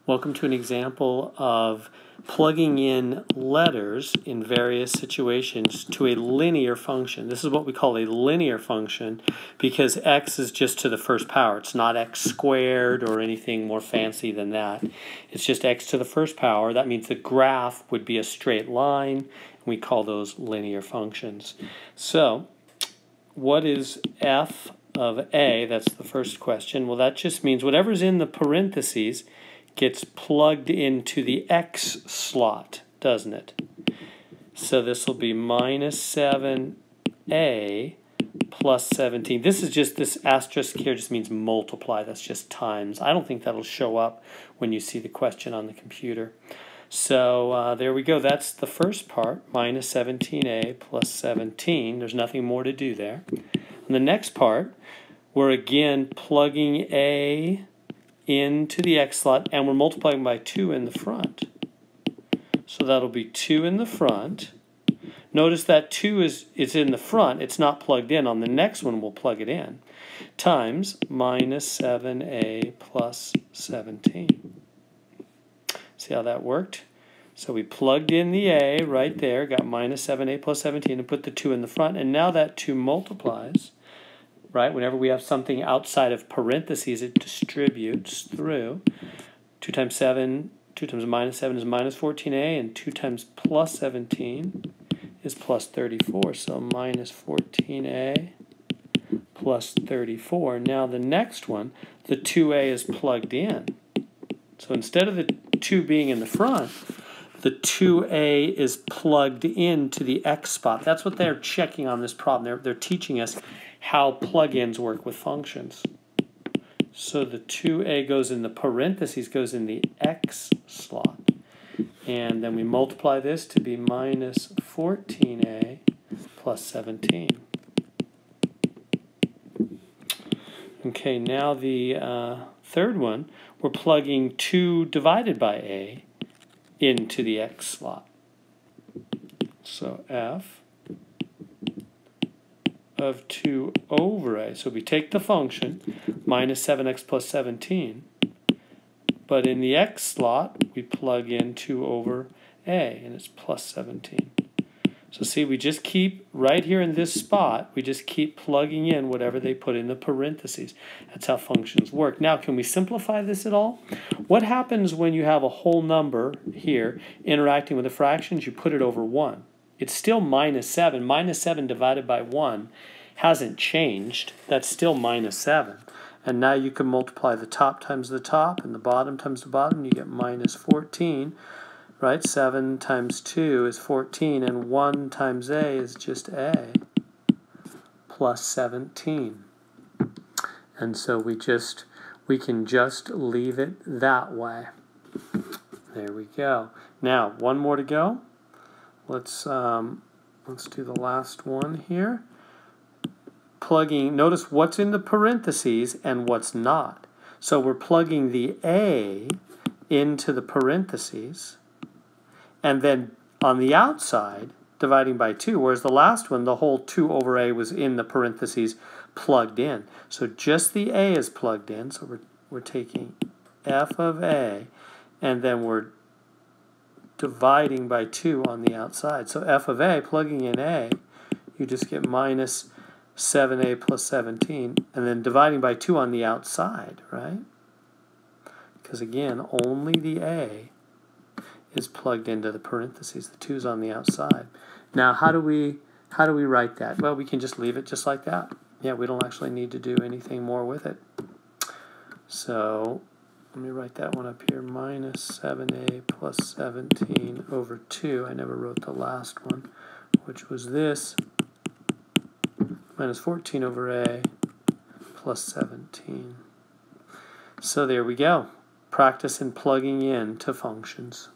Welcome to an example of plugging in letters in various situations to a linear function. This is what we call a linear function because x is just to the first power. It's not x squared or anything more fancy than that. It's just x to the first power. That means the graph would be a straight line, and we call those linear functions. So, what is f of a? That's the first question. Well, that just means whatever's in the parentheses gets plugged into the x slot, doesn't it? So this will be minus 7a plus 17. This is just, this asterisk here just means multiply. That's just times. I don't think that'll show up when you see the question on the computer. So there we go. That's the first part, minus 17a plus 17. There's nothing more to do there. And the next part, we're again plugging a into the x slot, and we're multiplying by 2 in the front. So that'll be 2 in the front. Notice that 2 is in the front. It's not plugged in. On the next one, we'll plug it in. Times minus 7a plus 17. See how that worked? So we plugged in the a right there, got minus 7a plus 17, and put the 2 in the front. And now that 2 multiplies. Right? Whenever we have something outside of parentheses, it distributes through. 2 times 7, 2 times minus 7 is minus 14a, and 2 times plus 17 is plus 34. So minus 14a plus 34. Now the next one, the 2a is plugged in. So instead of the 2 being in the front, the 2a is plugged into the x spot. That's what they're checking on this problem. They're teaching us how plugins work with functions. So the 2a goes in the parentheses, goes in the x slot. And then we multiply this to be minus 14a plus 17. Okay, now the third one, we're plugging 2 divided by a into the x slot. So f of 2 over a. So we take the function, minus 7x plus 17, but in the x slot, we plug in 2 over a, and it's plus 17. So see, we just keep, right here in this spot, we just keep plugging in whatever they put in the parentheses. That's how functions work. Now, can we simplify this at all? What happens when you have a whole number here interacting with the fractions? You put it over 1. It's still minus 7. Minus 7 divided by 1 hasn't changed. That's still minus 7. And now you can multiply the top times the top and the bottom times the bottom. You get minus 14. Right? 7 times 2 is 14. And 1 times a is just a plus 17. And so we can just leave it that way. There we go. Now, one more to go. Let's do the last one here. Plugging, notice what's in the parentheses and what's not. So we're plugging the a into the parentheses, and then on the outside, dividing by 2, whereas the last one, the whole 2 over a was in the parentheses plugged in. So just the a is plugged in, so we're taking f of a, and then we're dividing by 2 on the outside. So f of a, plugging in a, you just get minus 7a plus 17, and then dividing by 2 on the outside, right? Because again, only the a is plugged into the parentheses. The 2's on the outside. Now, how do we write that? Well, we can just leave it just like that. Yeah, we don't actually need to do anything more with it. So let me write that one up here, minus 7a plus 17 over 2. I never wrote the last one, which was this, minus 14 over a plus 17. So there we go. Practice in plugging in to functions.